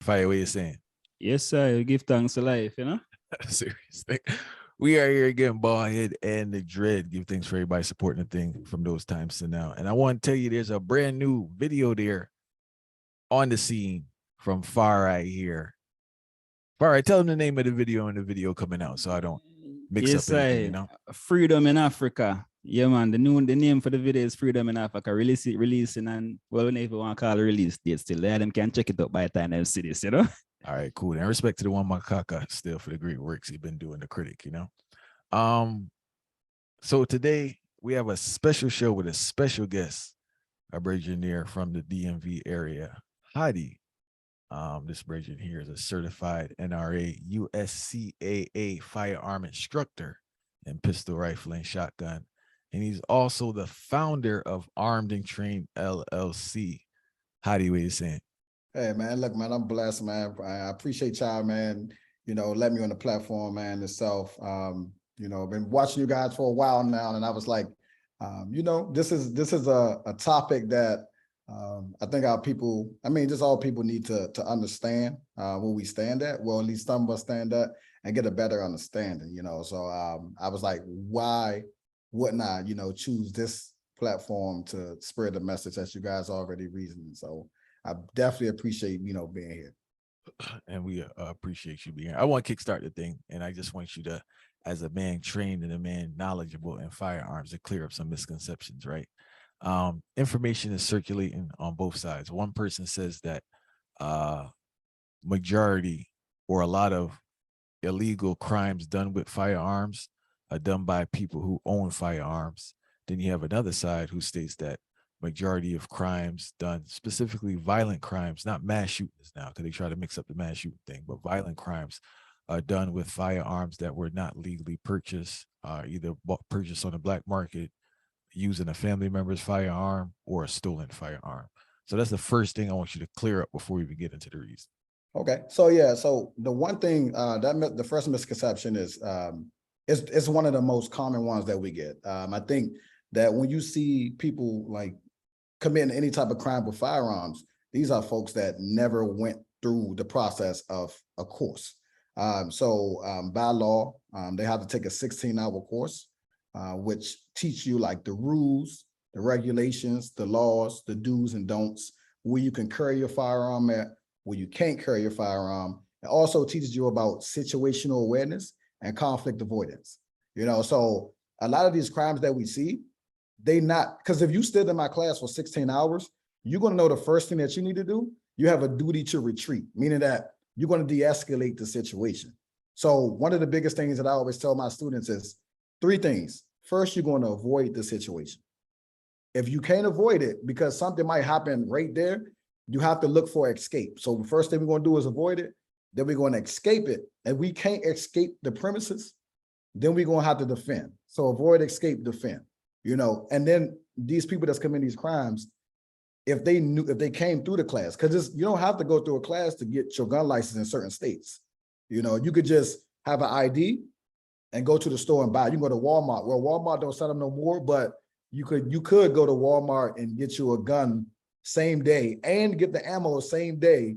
Fire, what you saying? Yes, sir. You give thanks to life, you know? Seriously. We are here again, Ballhead and the Dread. Give thanks for everybody supporting the thing from those times to now. And I want to tell you there's a brand new video there on the scene from Far Eye here. Far Eye, tell them the name of the video and the video coming out so I don't mix Yes, up anything, sir. you know? Freedom in Africa. Yeah, man. The name for the video is Freedom in Africa. Releasing and well, if you want to call it release date still, there them can check it out by the time they see this, you know? All right, cool. And respect to the one Makaka still for the great works he's been doing, the critic, you know? So today we have a special show with a special guest, a engineer from the DMV area, Ahadi. This Bridget here is a certified NRA USCAA firearm instructor in pistol, rifle, and shotgun. And he's also the founder of Armed and Trained LLC. Ahadi, what are you saying? Hey, man, look, man, I'm blessed, man. I appreciate y'all, man, let me on the platform, man, itself. I've been watching you guys for a while now, and I was like, this is a topic that I think our people, just all people need to understand where we stand at. Well, at least some of us stand at and get a better understanding, So I was like, why wouldn't I, choose this platform to spread the message that you guys already reasoning? So I definitely appreciate, being here. And we appreciate you being here. I want to kickstart the thing, and I just want you to, as a man trained and a man knowledgeable in firearms, to clear up some misconceptions, right? Information is circulating on both sides. One person says that majority or a lot of illegal crimes done with firearms are done by people who own firearms. Then you have another side who states that majority of crimes done, specifically violent crimes, not mass shootings now, because they try to mix up the mass shooting thing, but violent crimes are done with firearms that were not legally purchased, either purchased on the black market, using a family member's firearm, or a stolen firearm. So that's the first thing I want you to clear up before we even get into the reason. Okay, so yeah, so the one thing the first misconception is it's one of the most common ones that we get. I think that when you see people like committing any type of crime with firearms, these are folks that never went through the process of a course. By law, they have to take a 16-hour course, which teach you like the rules, the regulations, the laws, the do's and don'ts, where you can carry your firearm at, where you can't carry your firearm. It also teaches you about situational awareness and conflict avoidance. So a lot of these crimes that we see, because if you stood in my class for 16 hours, you're going to know the first thing that you need to do. You have a duty to retreat, meaning that you're going to de-escalate the situation. So one of the biggest things that I always tell my students is 3 things. First, you're going to avoid the situation. If you can't avoid it, because something might happen right there, you have to look for escape. So the first thing we're going to do is avoid it. Then we're going to escape it. And we can't escape the premises, then we're going to have to defend. So avoid, escape, defend. And then these people that's committing these crimes, if they came through the class, because you don't have to go through a class to get your gun license in certain states. You could just have an ID and go to the store and buy. You can go to Walmart. Well, Walmart don't sell them no more, but you could go to Walmart and get you a gun same day and get the ammo same day,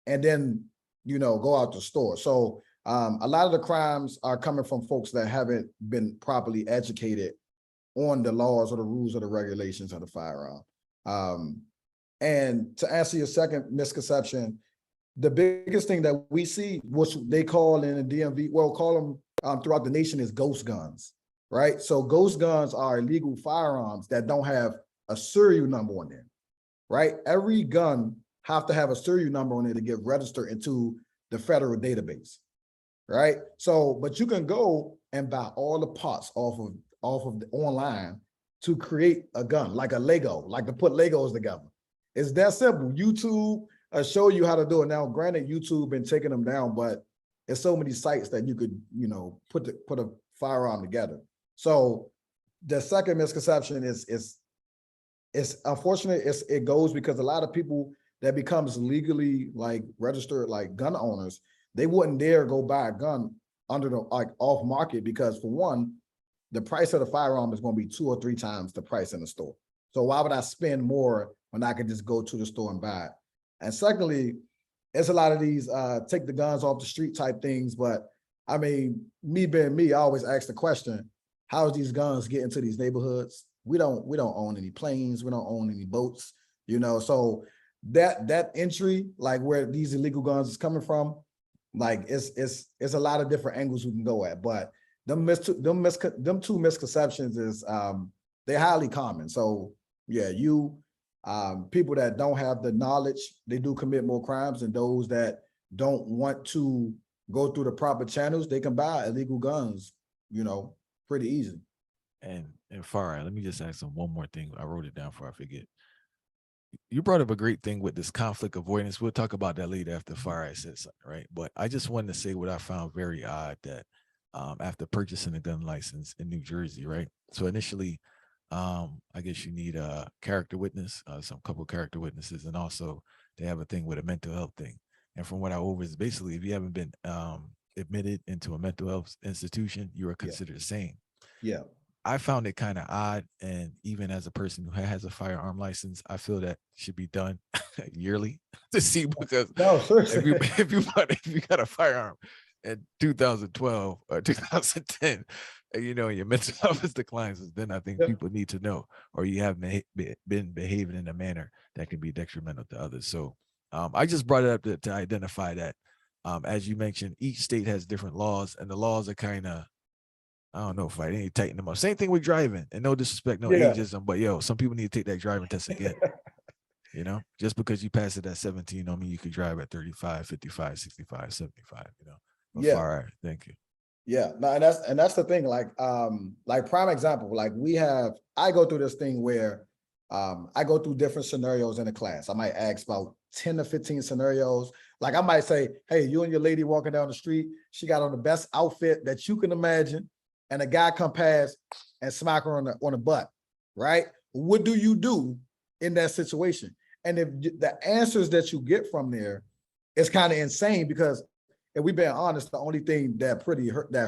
and then go out the store. So a lot of the crimes are coming from folks that haven't been properly educated on the laws or the rules or the regulations of the firearm. And to answer your second misconception, the biggest thing that we see, which they call in the DMV, call them throughout the nation, is ghost guns, right? So ghost guns are illegal firearms that don't have a serial number on them, right? Every gun have to have a serial number on it to get registered into the federal database, right? So, but you can go and buy all the parts off of the online to create a gun, like a Lego, like to put Legos together. It's that simple. YouTube show you how to do it. Now, granted, YouTube been taking them down, but there's so many sites that you could, put a firearm together. So the second misconception is unfortunate. It goes because a lot of people that becomes legally like registered like gun owners, they wouldn't dare go buy a gun under the off market, because for one, the price of the firearm is going to be 2 or 3 times the price in the store. So why would I spend more when I could just go to the store and buy it? And secondly, it's a lot of these take the guns off the street type things. But I mean, me being me, I always ask the question, how does these guns get into these neighborhoods? We don't own any planes, we don't own any boats, you know. So that entry, like where these illegal guns is coming from, like it's a lot of different angles we can go at. But them two misconceptions is they're highly common. So yeah, people that don't have the knowledge, they do commit more crimes, and those that don't want to go through the proper channels, they can buy illegal guns, you know, pretty easy. And Farah, let me just ask them one more thing. I wrote it down before I forget. You brought up a great thing with this conflict avoidance. We'll talk about that later after Farah said something, right? But I just wanted to say what I found very odd, that after purchasing a gun license in New Jersey, right? So initially, I guess you need a character witness, some couple character witnesses, and also they have a thing with a mental health thing. And from what I over is basically, if you haven't been admitted into a mental health institution, you are considered sane. Yeah. I found it kind of odd, and even as a person who has a firearm license, I feel that should be done yearly to see, because if you got a firearm in 2012 or 2010, and you know your mental health declines, then I think people need to know, or you have been behaving in a manner that can be detrimental to others. So I just brought it up to identify that, as you mentioned, each state has different laws, and the laws are kind of, I don't know if I need to tighten them up. Same thing with driving, and no disrespect, no ageism, but yo, some people need to take that driving test again. You know, just because you pass it at 17 don't mean you could drive at 35, 55, 65, 75, you know. But far, thank you. Yeah, no, and that's the thing. Like prime example, like I go through this thing where I go through different scenarios in a class. I might ask about 10 to 15 scenarios. Like I might say, hey, you and your lady walking down the street, she got on the best outfit that you can imagine, and a guy come past and smack her on the butt, right? What do you do in that situation? And if the answers that you get from there is kind of insane, because if we've been honest, the only thing that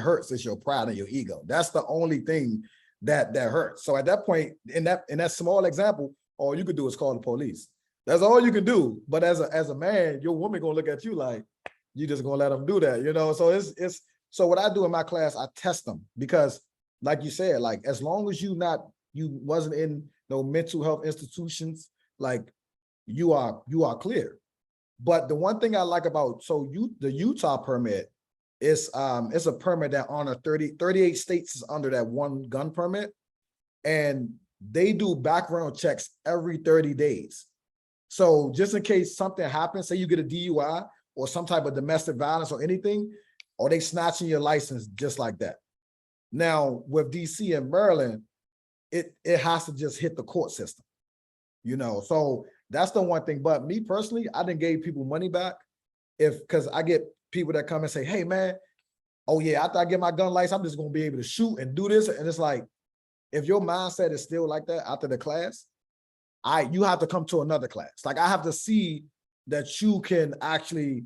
hurts is your pride and your ego. That's the only thing that hurts. So at that point, in that small example, all you could do is call the police. That's all you can do. But as a man, your woman gonna look at you like you just gonna let them do that, you know. So so what I do in my class, I test them, because like you said, like as long as you wasn't in no mental health institutions, like you are clear. But the one thing I like about the Utah permit is it's a permit that honor 38 states is under that one gun permit, and they do background checks every 30 days. So just in case something happens, say you get a DUI or some type of domestic violence or anything, or they snatching your license just like that. Now with DC and Maryland, it has to just hit the court system, you know. So that's the one thing. But me personally, I didn't give people money back because I get people that come and say, hey man, oh yeah, after I get my gun license, I'm just gonna be able to shoot and do this. And it's like, if your mindset is still like that after the class, you have to come to another class. Like I have to see that you can actually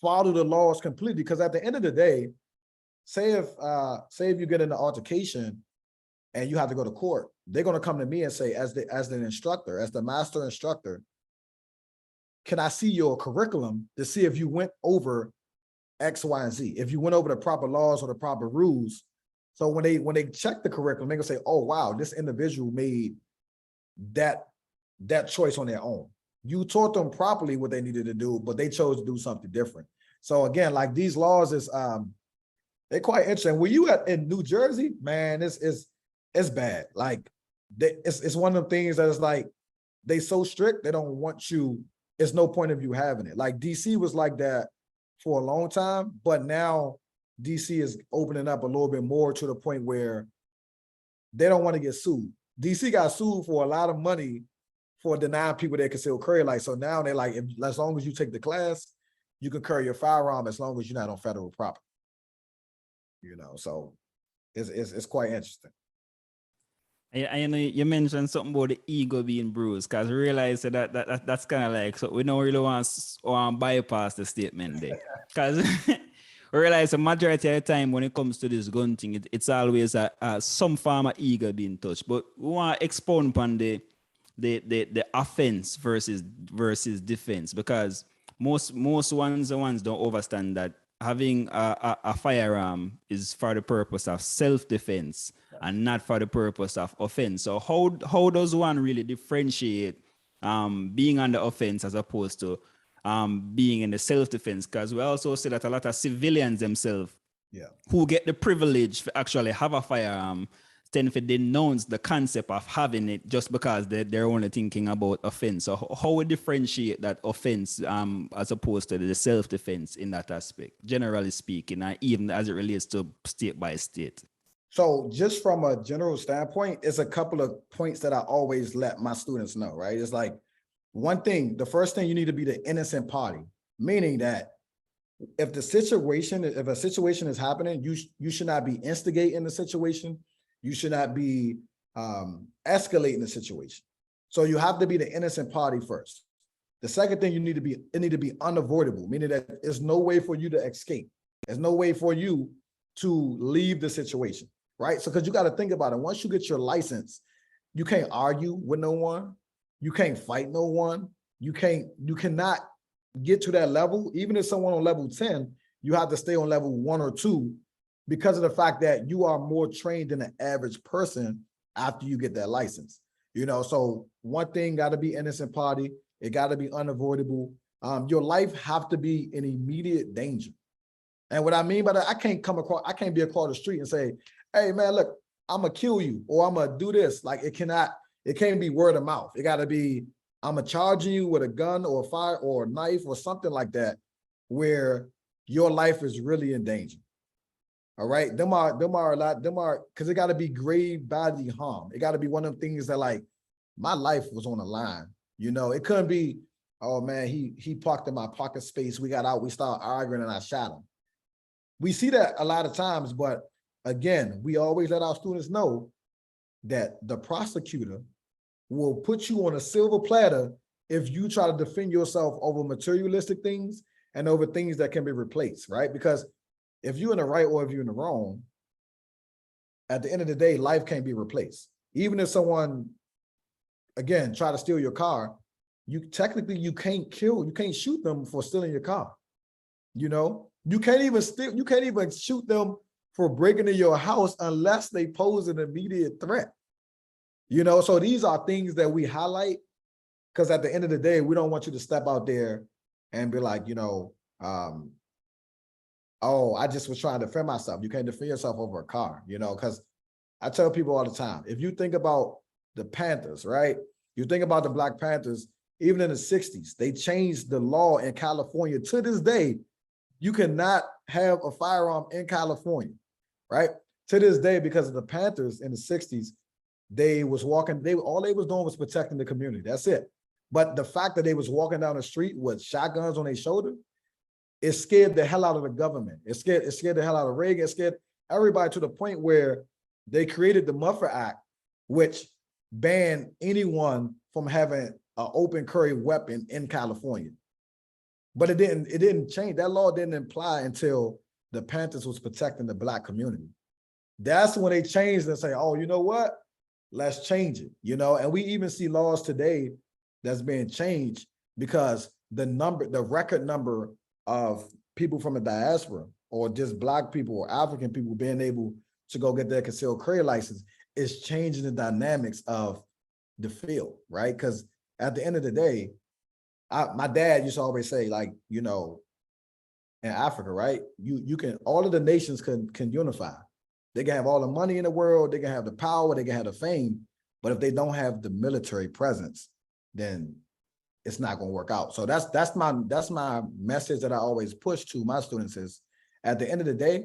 follow the laws completely. Because at the end of the day, say if you get in an altercation and you have to go to court, they're going to come to me and say, as the instructor, as the master instructor, can I see your curriculum to see if you went over X, Y, and Z, if you went over the proper laws or the proper rules. So when they check the curriculum, they're going to say, oh, wow, this individual made that choice on their own. You taught them properly what they needed to do, but they chose to do something different. So again, like these laws is, they're quite interesting. Were you in New Jersey, man, it's bad. Like it's one of them things that is like, they so strict, they don't want you, it's no point of you having it. Like DC was like that for a long time, but now DC is opening up a little bit more to the point where they don't want to get sued. DC got sued for a lot of money for denying people their concealed carry license. So now they're like, as long as you take the class, you can carry your firearm as long as you're not on federal property. You know, so it's quite interesting. I know you mentioned something about the ego being bruised, because I realize that's kind of like, so we don't really want to bypass the statement there. Because we realize the majority of the time when it comes to this gun thing, it's always some form of ego being touched. But we want to expound upon the offense versus defense, because most ones don't understand that having a firearm is for the purpose of self-defense and not for the purpose of offense. So how does one really differentiate being on the offense as opposed to being in the self-defense? Because we also see that a lot of civilians themselves who get the privilege to actually have a firearm tend to denounce the concept of having it just because they're only thinking about offense. So how we differentiate that offense as opposed to the self-defense in that aspect, generally speaking, even as it relates to state by state? So just from a general standpoint, it's a couple of points that I always let my students know, right? It's like, one thing, the first thing, you need to be the innocent party, meaning that if a situation is happening, you should not be instigating the situation. You should not be escalating the situation. So you have to be the innocent party first. The second thing, it need to be unavoidable, meaning that there's no way for you to escape. There's no way for you to leave the situation, right? So, because you got to think about it, once you get your license, you can't argue with no one. You can't fight no one. You cannot get to that level. Even if someone on level 10, you have to stay on level 1 or 2 because of the fact that you are more trained than the average person after you get that license. So one thing got to be innocent party. It got to be unavoidable. Your life have to be in immediate danger. And what I mean by that, I can't be across the street and say, hey man, look, I'm gonna kill you or I'm gonna do this. Like it can't be word of mouth. It got to be, I'm gonna charge you with a gun or a fire or a knife or something like that, where your life is really in danger. All right, because it got to be grave bodily harm. It got to be one of them things that, like, my life was on the line. It couldn't be, oh man, he parked in my parking space. We got out, we started arguing, and I shot him. We see that a lot of times, but again, we always let our students know that the prosecutor will put you on a silver platter if you try to defend yourself over materialistic things and over things that can be replaced, right? Because if you're in the right or if you're in the wrong, at the end of the day, life can't be replaced. Even if someone, again, try to steal your car, you can't shoot them for stealing your car. You can't even shoot them for breaking into your house unless they pose an immediate threat. So these are things that we highlight because at the end of the day, we don't want you to step out there and be like, oh, I just was trying to defend myself. You can't defend yourself over a car, because I tell people all the time, if you think about the Panthers, right? You think about the Black Panthers, even in the 60s, they changed the law in California. To this day, you cannot have a firearm in California, right? To this day, because of the Panthers in the 60s, all they was doing was protecting the community. That's it. But the fact that they was walking down the street with shotguns on their shoulder, it scared the hell out of the government. It scared the hell out of Reggae. It scared everybody to the point where they created the Muffer Act, which banned anyone from having an open carry weapon in California. But it didn't change. That law didn't apply until the Panthers was protecting the Black community. That's when they changed and say, oh, you know what? Let's change it, and we even see laws today that's being changed because the record number of people from the diaspora or just Black people or African people being able to go get their concealed carry license is changing the dynamics of the field, right? Because at the end of the day, my dad used to always say, like, in Africa, right? You can, all of the nations can unify. They can have all the money in the world, they can have the power, they can have the fame, but if they don't have the military presence, then it's not going to work out. So that's my message that I always push to my students is, at the end of the day,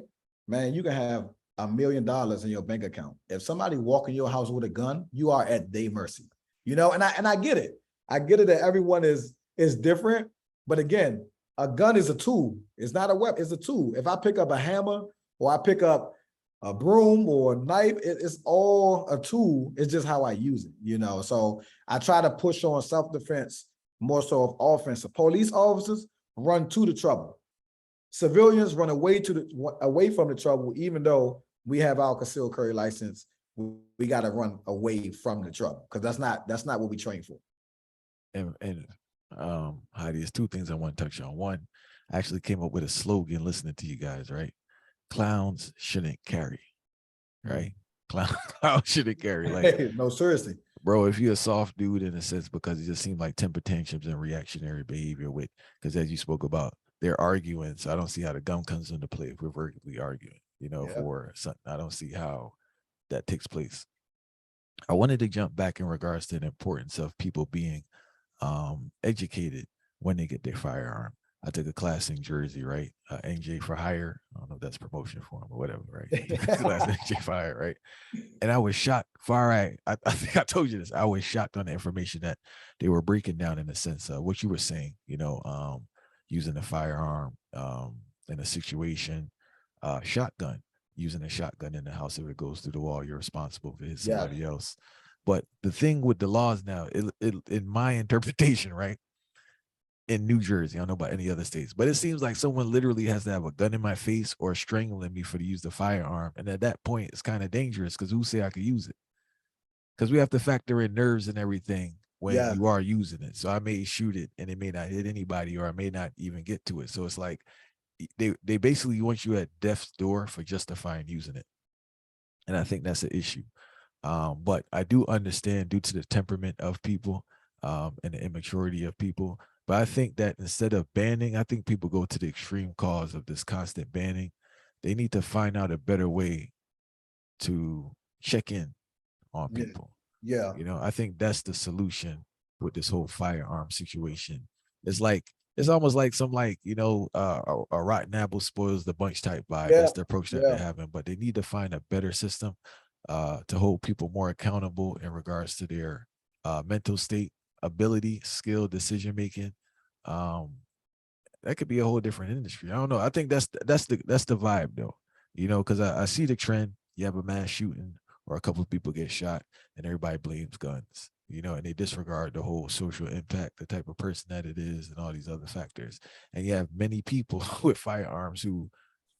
man, you can have $1 million in your bank account. If somebody walk in your house with a gun, you are at their mercy. And I get it. I get it that everyone is different, but again, a gun is a tool. It's not a weapon, it's a tool. If I pick up a hammer or I pick up a broom or a knife, it's all a tool. It's just how I use it, So I try to push on self-defense more so of offense. Police officers run to the trouble. Civilians run away from the trouble, even though we have our concealed carry license. We got to run away from the trouble because that's not what we train for. And Heidi, there's two things I want to touch on. One, I actually came up with a slogan listening to you guys, right? Clowns shouldn't carry, right? Clowns shouldn't carry. Like, No, seriously. bro, if you're a soft dude in a sense, because it just seemed like temper tantrums and reactionary behavior with, because as you spoke about, they're arguing. So I don't see how the gun comes into play if we're verbally arguing, Yeah. for something. I don't see how that takes place. I wanted to jump back in regards to the importance of people being educated when they get their firearm. I took a class in Jersey, right? NJ for hire. I don't know if that's promotion for him or whatever, right? I took a class in NJ for hire, right? And I was shocked. I think I told you this. I was shocked on the information that they were breaking down in the sense of what you were saying, using a firearm in a situation, shotgun, using a shotgun in the house. If it goes through the wall, you're responsible for somebody else. But the thing with the laws now, in my interpretation, right? In New Jersey, I don't know about any other states, but it seems like someone literally has to have a gun in my face or strangling me for to use the firearm. And at that point, it's kind of dangerous because who say I could use it? Because we have to factor in nerves and everything when you are using it. So I may shoot it and it may not hit anybody, or I may not even get to it. So it's like they basically want you at death's door for justifying using it. And I think that's an issue. But I do understand due to the temperament of people and the immaturity of people. But I think that instead of banning, I think people go to the extreme cause of this constant banning. They need to find out a better way to check in on people. Yeah. I think that's the solution with this whole firearm situation. It's almost like some a rotten apple spoils the bunch type vibe. That's the approach that they're having. But they need to find a better system to hold people more accountable in regards to their mental state, ability, skill, decision making. That could be a whole different industry. I don't know. I think that's the vibe though. Because I see the trend. You have a mass shooting or a couple of people get shot, and everybody blames guns. And they disregard the whole social impact, the type of person that it is, and all these other factors. And you have many people with firearms who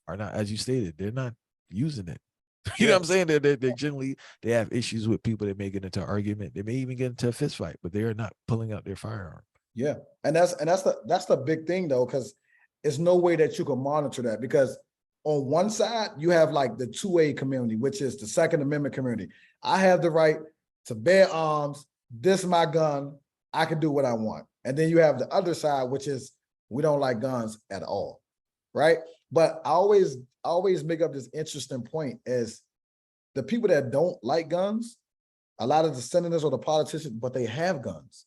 are not, as you stated, they're not using it. You know what I'm saying? They're generally, they have issues with people that may get into an argument. They may even get into a fist fight, but they are not pulling out their firearm. Yeah. And that's the big thing though, because there's no way that you can monitor that, because on one side, you have like the 2A community, which is the Second Amendment community. I have the right to bear arms. This is my gun. I can do what I want. And then you have the other side, which is we don't like guns at all. Right. But I always make up this interesting point is the people that don't like guns, a lot of the senators or the politicians, but they have guns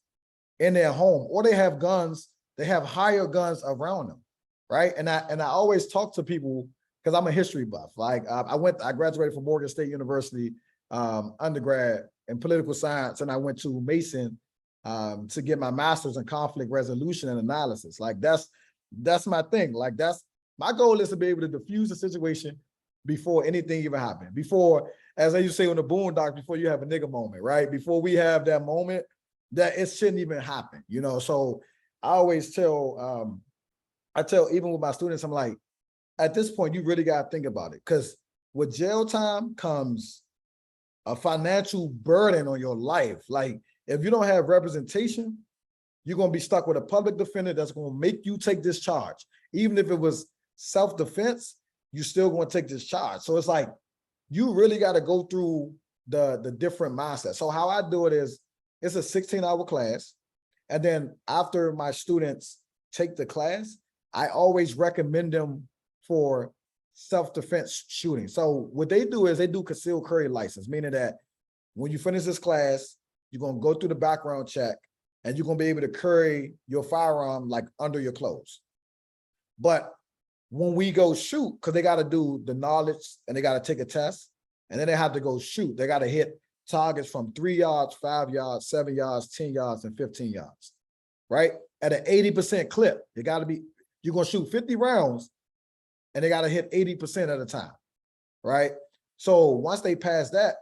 in their home, or they have guns, they have higher guns around them. Right. And I always talk to people, because I'm a history buff. Like I graduated from Morgan State University, undergrad in political science, and I went to Mason to get my master's in conflict resolution and analysis. Like that's my thing. Like my goal is to be able to diffuse the situation before anything even happened. Before, as I used to say on the Boondocks, before you have a nigga moment, right? Before we have that moment, that it shouldn't even happen, So I always tell, even with my students, I'm like, at this point, you really got to think about it, because with jail time comes a financial burden on your life. Like if you don't have representation, you're going to be stuck with a public defender that's going to make you take this charge. Even if it was self-defense, you're still going to take this charge. So it's like, you really got to go through the different mindsets. So how I do it is, it's a 16-hour class. And then after my students take the class, I always recommend them for self-defense shooting. So what they do is they do concealed carry license, meaning that when you finish this class, you're going to go through the background check and you're going to be able to carry your firearm like under your clothes. But when we go shoot, because they got to do the knowledge and they got to take a test, and then they have to go shoot. They got to hit targets from 3 yards, 5 yards, 7 yards, 10 yards, and 15 yards, right? At an 80% clip, you're going to shoot 50 rounds and they got to hit 80% at a time, right? So once they pass that,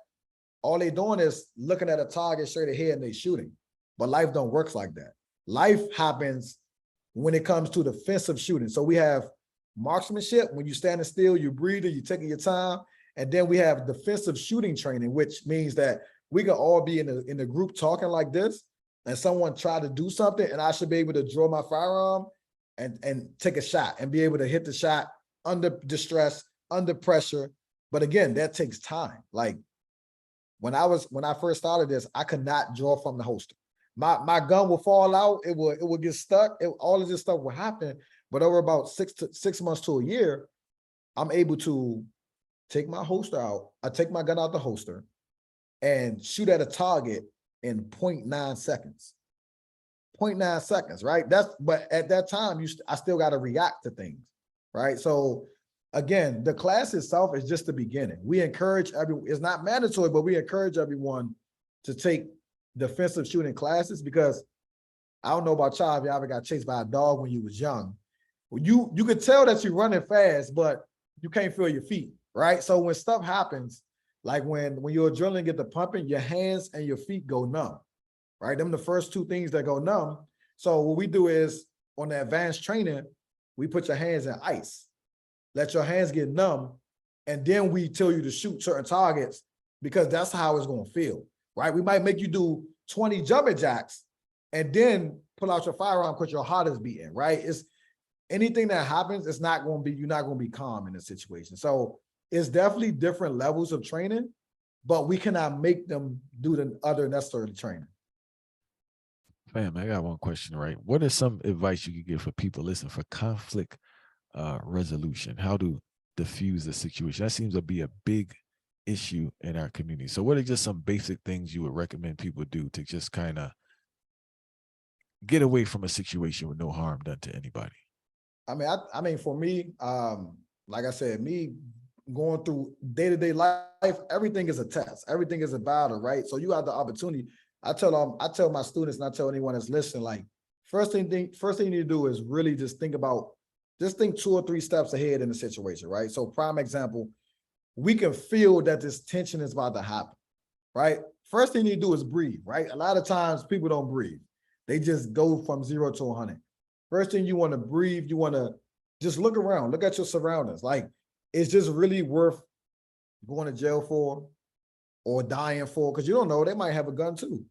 all they doing is looking at a target straight ahead and they shooting. But life don't work like that. Life happens when it comes to defensive shooting. So we have marksmanship, when you're standing still, you're breathing, you're taking your time. And then we have defensive shooting training, which means that we can all be in the group talking like this, and someone tried to do something, and I should be able to draw my firearm and take a shot and be able to hit the shot under distress, under pressure. But again, that takes time. Like when I first started this, I could not draw from the holster. My gun will fall out, it will get stuck, all of this stuff will happen. But over about 6 months to a year, I'm able to take my holster out. I take my gun out the holster and shoot at a target in 0.9 seconds. 0.9 seconds, right? But at that time, I still got to react to things, right? So again, the class itself is just the beginning. We encourage everyone, it's not mandatory, but we encourage everyone to take defensive shooting classes, because I don't know about y'all if y'all ever got chased by a dog when you was young. Well, you could tell that you're running fast, but you can't feel your feet, right? So when stuff happens, like when your adrenaline get to pumping, your hands and your feet go numb, right? Them the first two things that go numb. So what we do is on the advanced training, we put your hands in ice, let your hands get numb, and then we tell you to shoot certain targets, because that's how it's going to feel, right? We might make you do 20 jumping jacks and then pull out your firearm because your heart is beating, right? It's anything that happens, you're not going to be calm in the situation. So it's definitely different levels of training, but we cannot make them do the other necessary training. Fam, I got one question, right? What is some advice you could give for people listening for conflict resolution? How to diffuse the situation? That seems to be a big issue in our community. So what are just some basic things you would recommend people do to just kind of get away from a situation with no harm done to anybody? I mean, for me, like I said, me going through day-to-day life, everything is a test. Everything is a battle, right? So you have the opportunity. I tell my students, and I tell anyone that's listening, like, first thing you need to do is really just think 2 or 3 steps ahead in the situation, right? So prime example, we can feel that this tension is about to happen, right? First thing you need to do is breathe, right? A lot of times people don't breathe. They just go from 0 to 100. First thing you want to breathe, you want to just look around, look at your surroundings. Like, it's just really worth going to jail for or dying for, because you don't know, they might have a gun too.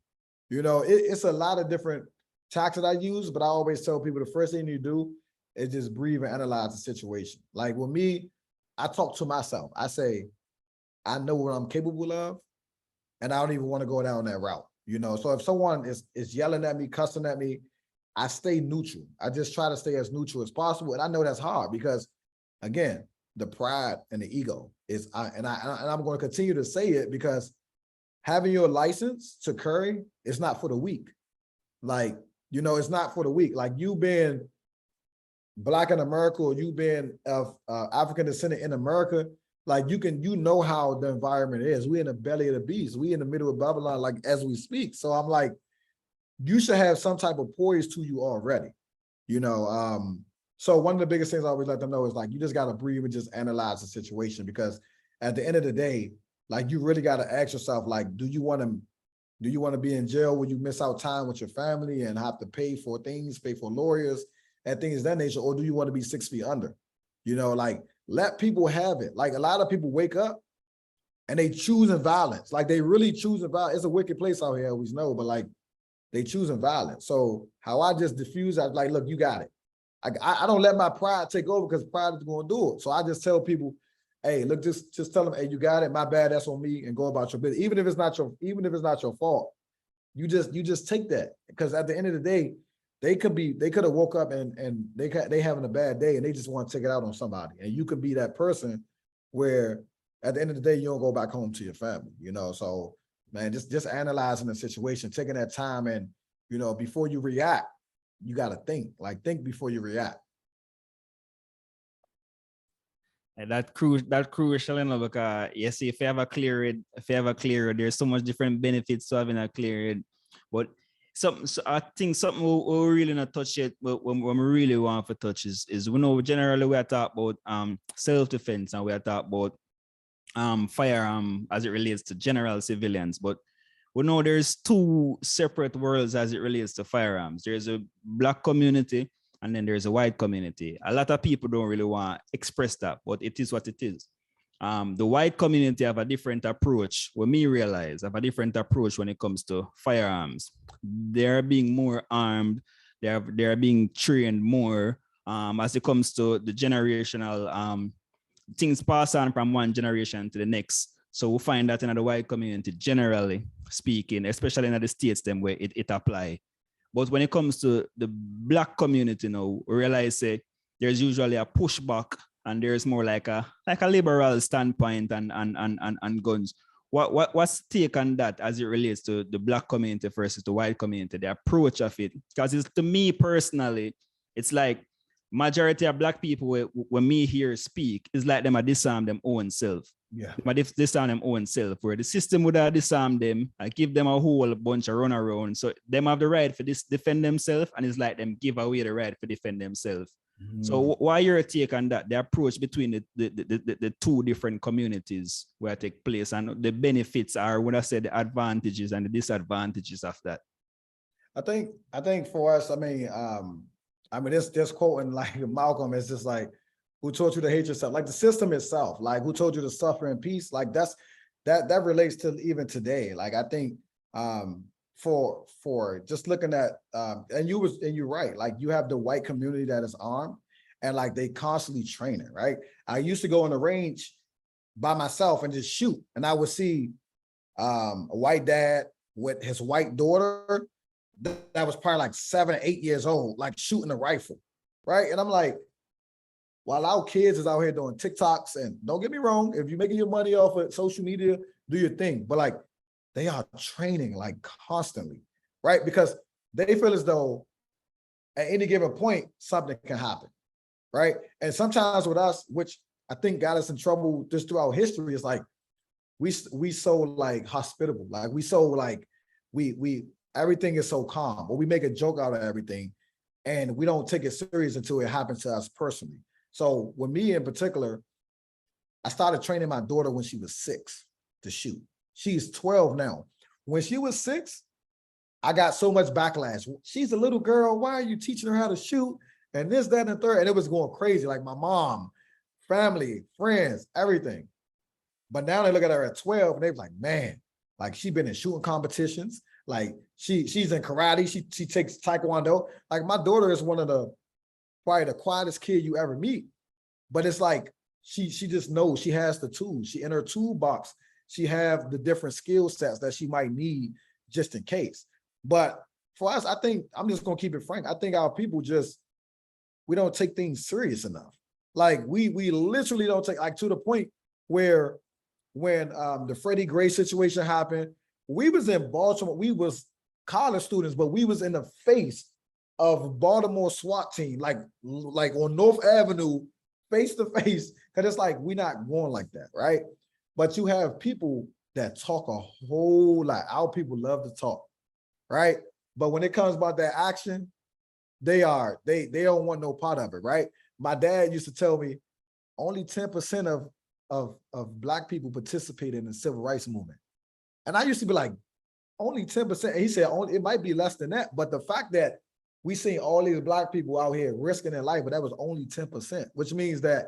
You know, it's a lot of different tactics I use, but I always tell people the first thing you do is just breathe and analyze the situation. Like with me, I talk to myself. I say, I know what I'm capable of, and I don't even want to go down that route. You know, so if someone is yelling at me, cussing at me, I stay neutral. I just try to stay as neutral as possible. And I know that's hard because, again, the pride and the ego is, and I'm going to continue to say it, because having your license to carry is not for the weak. Like, you know, it's not for the weak. Like, you being Black in America, or you being of African descent in America, like, you know how the environment is. We in the belly of the beast. We in the middle of Babylon, like, as we speak. So I'm like, you should have some type of poise to you already, you know? So one of the biggest things I always let them know is, like, you just got to breathe and just analyze the situation, because at the end of the day, like, you really got to ask yourself, like, do you want to be in jail where you miss out time with your family and have to pay for things, pay for lawyers and things of that nature? Or do you want to be 6 feet under? You know, like, let people have it. Like, a lot of people wake up and they choosing violence. Like, they really choosing violence. It's a wicked place out here, I always know, but like, they choosing violence. So how I just diffuse, I was like, look, you got it. I don't let my pride take over, because pride is going to do it. So I just tell people, hey, look, just tell them, hey, you got it. My bad, that's on me, and go about your business. Even if it's not your fault, you just take that, because at the end of the day, they could have woke up and they having a bad day and they just want to take it out on somebody. And you could be that person where at the end of the day, you don't go back home to your family, you know? So, man, just analyzing the situation, taking that time, and, you know, before you react, you got to think before you react. And that crucial, you know, because you see, if you have a clear road, there's so much different benefits to having a clear road. But so I think something we really not touch yet, when we really want to touch is we know generally we are talking about self-defense, and we are talking about firearm as it relates to general civilians, but we know there's 2 separate worlds as it relates to firearms. There's a Black community, and then there's a white community. A lot of people don't really want to express that, but it is what it is. the white community have a different approach. What me realize have a different approach when it comes to firearms. They're being more armed. They're being trained more as it comes to the generational things pass on from one generation to the next. So we find that in the white community, generally speaking, especially in the states, them where it apply. But when it comes to the Black community now, we realize there's usually a pushback and there's more like a liberal standpoint and guns. What's the take on that as it relates to the Black community versus the white community, the approach of it? Because it's, to me personally, it's like majority of Black people when me hear speak, it's like them a disarm them own self. Yeah. But if disarm them own self, where the system would have disarmed them, I give them a whole bunch of run around. So them have the right for this defend themselves, and it's like them give away the right for defend themselves. So why your take on that? The approach between the two different communities where take place and the benefits are, when I say the advantages and the disadvantages of that. I think for us, I mean, this quoting like Malcolm is just like, who taught you to hate yourself? Like the system itself, like who told you to suffer in peace? Like that relates to even today. Like I think for just looking at and you're right, like you have the white community that is armed and like they constantly training, right? I used to go in the range by myself and just shoot, and I would see a white dad with his white daughter that was probably like 7 or 8 years old, like shooting a rifle, right? And I'm like, while our kids is out here doing TikToks, and don't get me wrong, if you're making your money off of social media, do your thing, but like they are training like constantly, right? Because they feel as though at any given point, something can happen, right? And sometimes with us, which I think got us in trouble just throughout history, is like, we so like hospitable, like we so like, we everything is so calm, or we make a joke out of everything and we don't take it serious until it happens to us personally. So with me in particular, I started training my daughter when she was 6 to shoot. She's 12 now. When she was 6, I got so much backlash. She's a little girl. Why are you teaching her how to shoot? And this, that, and the third. And it was going crazy. Like my mom, family, friends, everything. But now they look at her at 12 and they're like, man, like she's been in shooting competitions. Like she's in karate. She takes taekwondo. Like my daughter is one of the probably the quietest kid you ever meet. But it's like she just knows she has the tools. She in her toolbox. She have the different skill sets that she might need just in case. But for us, I think I'm just gonna keep it frank. I think our people we don't take things serious enough. Like we literally don't take, like to the point where when the Freddie Gray situation happened, we was in Baltimore, we was college students, but we was in the face of Baltimore SWAT team, like on North Avenue, face to face, because it's like, we're not going like that, right? But you have people that talk a whole lot. Our people love to talk, right? But when it comes about that action, they don't want no part of it, right? My dad used to tell me only 10% of Black people participated in the civil rights movement. And I used to be like, only 10%. And he said, it might be less than that. But the fact that we seen all these Black people out here risking their life, but that was only 10%, which means that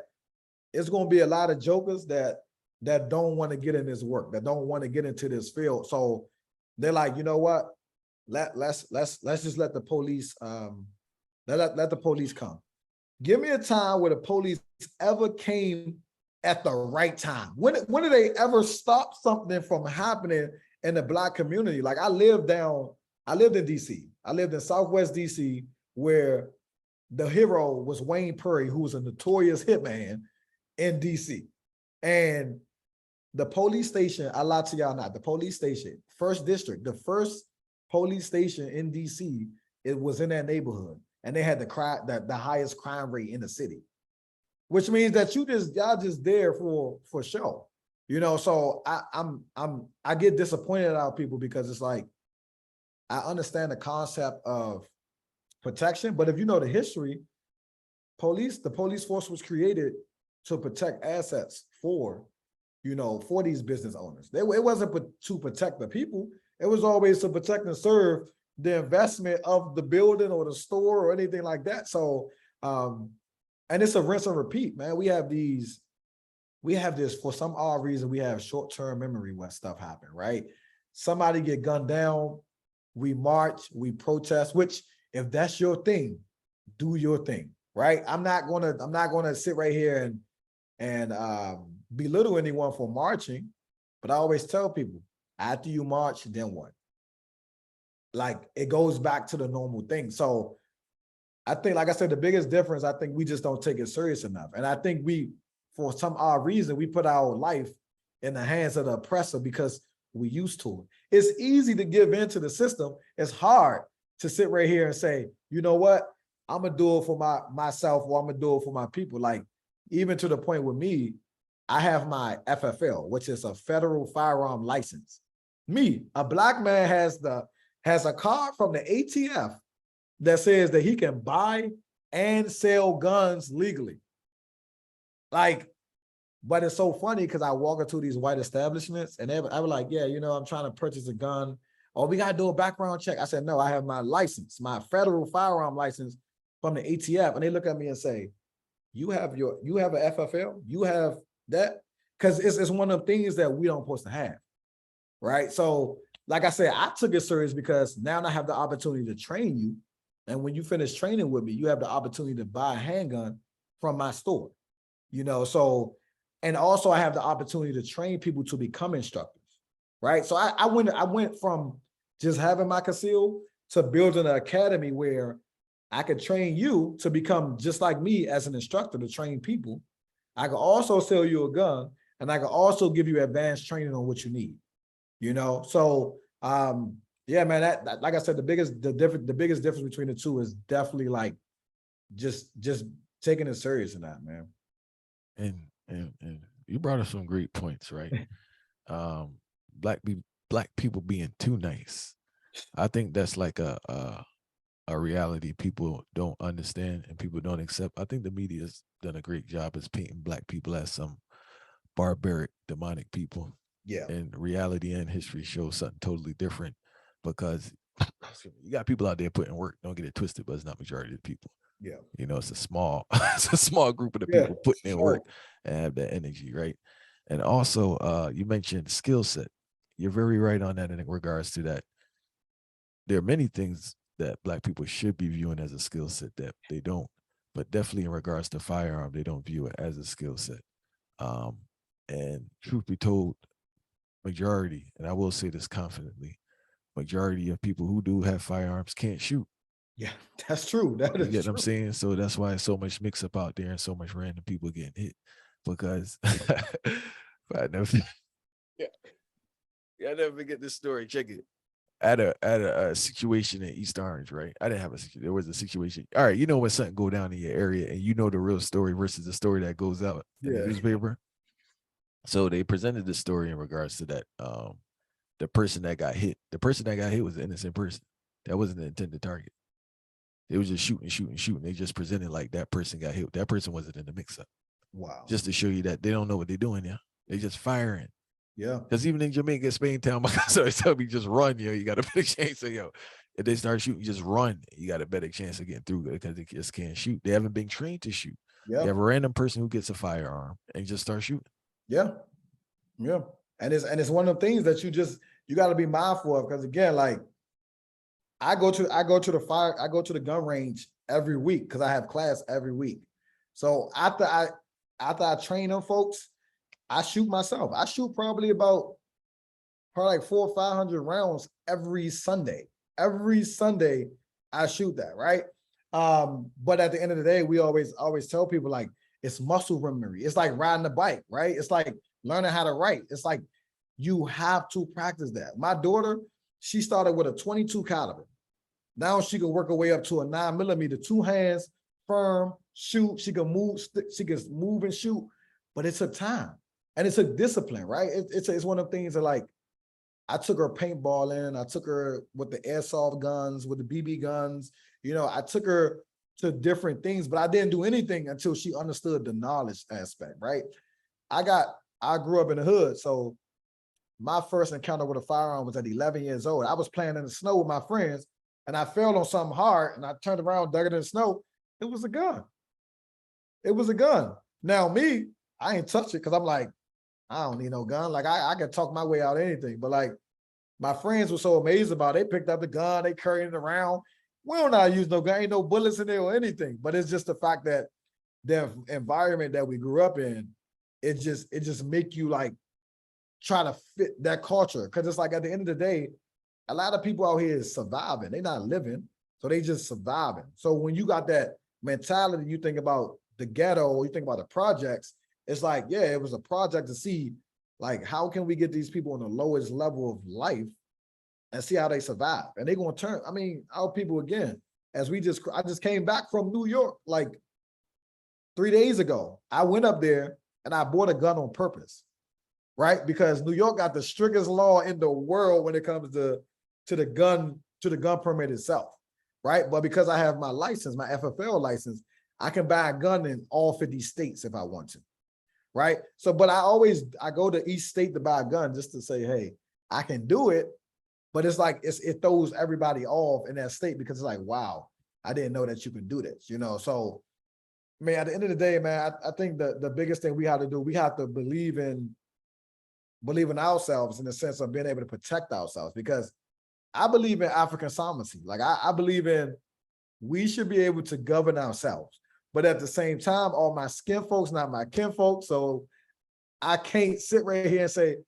it's going to be a lot of jokers that don't want to get in this work, that don't want to get into this field. So they're like, you know what? Let's just let the police let the police come. Give me a time where the police ever came at the right time. When did they ever stop something from happening in the Black community? Like I lived in DC. I lived in Southwest DC, where the hero was Wayne Perry, who was a notorious hitman in DC. And the police station, I lie to y'all not, the police station, first district, the first police station in DC, it was in that neighborhood. And they had the highest crime rate in the city, which means that y'all just there for show, you know. So I get disappointed at our people, because it's like, I understand the concept of protection, but if you know the history, the police force was created to protect assets for these business owners. It wasn't to protect the people. It was always to protect and serve the investment of the building or the store or anything like that. So, and it's a rinse and repeat, man. We have these we have this, for some odd reason, we have short-term memory when stuff happen, right? Somebody get gunned down, we march, we protest, which if that's your thing, do your thing, right? I'm not gonna sit right here and belittle anyone for marching, but I always tell people, after you march, then what? Like, it goes back to the normal thing. So I think, like I said, the biggest difference, I think we just don't take it serious enough. And I think we, for some odd reason, we put our life in the hands of the oppressor because we used to it. It's easy to give in to the system. It's hard to sit right here and say, you know what? I'm gonna do it for myself, or I'm gonna do it for my people. Like, even to the point with me, I have my FFL, which is a federal firearm license. Me, a black man, has a card from the ATF that says that he can buy and sell guns legally. Like, but it's so funny because I walk into these white establishments and I was like, yeah, you know, I'm trying to purchase a gun. Oh, we got to do a background check. I said, no, I have my license, my federal firearm license from the ATF. And they look at me and say, you have an FFL? You have that? Because it's one of the things that we don't supposed to have, right? So, like I said, I took it serious because now I have the opportunity to train you. And when you finish training with me, you have the opportunity to buy a handgun from my store, you know? So, and also I have the opportunity to train people to become instructors, right? So I went from just having my conceal to building an academy where I could train you to become just like me as an instructor to train people. I could also sell you a gun, and I could also give you advanced training on what you need, you know? So, yeah, man, that like I said, the biggest difference between the two is definitely like just taking it serious in that, man. And you brought up some great points, right? Black people being too nice. I think that's like a reality people don't understand and people don't accept. I think the media's done a great job as painting black people as some barbaric, demonic people. Yeah. And reality and history shows something totally different, because you got people out there putting work. Don't get it twisted, but it's not majority of the people. Yeah. You know, it's a small group of the people putting in work and have that energy, right? And also, you mentioned skill set. You're very right on that in regards to that. There are many things that black people should be viewing as a skill set that they don't, but definitely in regards to firearm, they don't view it as a skill set. And truth be told, majority, and I will say this confidently, majority of people who do have firearms can't shoot. Yeah, that's true. That is You get true. what I'm saying? So that's why so much mix up out there and so much random people getting hit, because I never, yeah, I never forget this story. Check it. At a situation in East Orange, right? I didn't have a situation. There was a situation. All right, you know when something go down in your area and you know the real story versus the story that goes out in the newspaper. So they presented the story in regards to that. The person that got hit was an innocent person. That wasn't the intended target. They was just shooting. They just presented like that person got hit. That person wasn't in the mix-up. Wow. Just to show you that they don't know what they're doing now. They just firing. Yeah. Because even in Jamaica, Spain town, my cousin tell me just run, you got a better chance of, if they start shooting, just run. You got a better chance of getting through because they just can't shoot. They haven't been trained to shoot. Yeah. You have a random person who gets a firearm and just start shooting. Yeah. Yeah. And it's one of the things that you got to be mindful of, because again, like I go to the gun range every week because I have class every week. So after I train them folks, I shoot myself. I shoot probably like 400 or 500 rounds every Sunday. Every Sunday I shoot that, right? But at the end of the day, we always tell people, like, it's muscle memory. It's like riding a bike, right? It's like learning how to write. It's like you have to practice that. My daughter, she started with a 22 caliber. Now she can work her way up to a 9mm, 2 hands, firm, shoot. She can move and shoot, but it took time. And it took discipline, right? It's one of the things that, like, I took her paintballing. I took her with the airsoft guns, with the BB guns. I took her to different things, but I didn't do anything until she understood the knowledge aspect, right? I grew up in the hood, so my first encounter with a firearm was at 11 years old. I was playing in the snow with my friends, and I fell on something hard, and I turned around, dug it in the snow. It was a gun. It was a gun. Now me, I ain't touch it because I'm like, I don't need no gun. Like I can talk my way out of anything. But like my friends were so amazed about it. They picked up the gun, they carried it around. We don't know how to use no gun, ain't no bullets in there or anything. But it's just the fact that the environment that we grew up in, it just make you like try to fit that culture. Cause it's like at the end of the day, a lot of people out here is surviving. They're not living, so they just surviving. So when you got that mentality, you think about the ghetto, or you think about the projects, it's like, yeah, it was a project to see, like, how can we get these people on the lowest level of life and see how they survive? And they're gonna turn, I mean, our people again, I just came back from New York like 3 days ago. I went up there and I bought a gun on purpose, right? Because New York got the strictest law in the world when it comes to the gun permit itself, right? But because I have my license, my FFL license, I can buy a gun in all 50 states if I want to, right? So, but I go to each state to buy a gun just to say, hey, I can do it. But it's like, it throws everybody off in that state because it's like, wow, I didn't know that you can do this, you know? So, man, at the end of the day, man, I think the biggest thing we have to do, we have to believe in ourselves in the sense of being able to protect ourselves, because I believe in African sovereignty. Like I believe in, we should be able to govern ourselves, but at the same time, all my skin folks, not my kin folks. So I can't sit right here and say,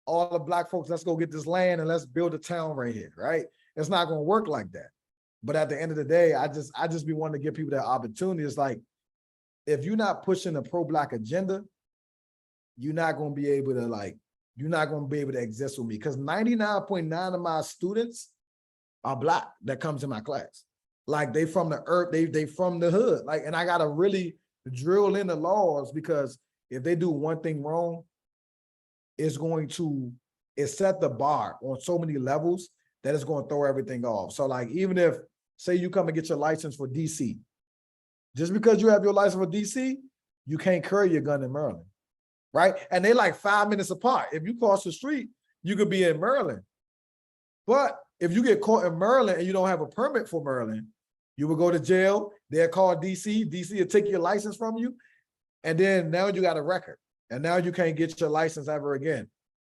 all the black folks, let's go get this land and let's build a town right here, right? It's not going to work like that. But at the end of the day, I just be wanting to give people that opportunity. It's like, if you're not pushing a pro-black agenda, you're not going to be able to exist with me, because 99.9 of my students are black that come to my class. Like they from the earth, they from the hood. Like, and I got to really drill in the laws, because if they do one thing wrong, it set the bar on so many levels that it's going to throw everything off. So like, even if, say you come and get your license for DC, just because you have your license for DC, you can't carry your gun in Maryland, right? And they like 5 minutes apart. If you cross the street, you could be in Maryland. But if you get caught in Maryland and you don't have a permit for Maryland, you will go to jail. They'll call DC. DC will take your license from you. And then now you got a record. And now you can't get your license ever again.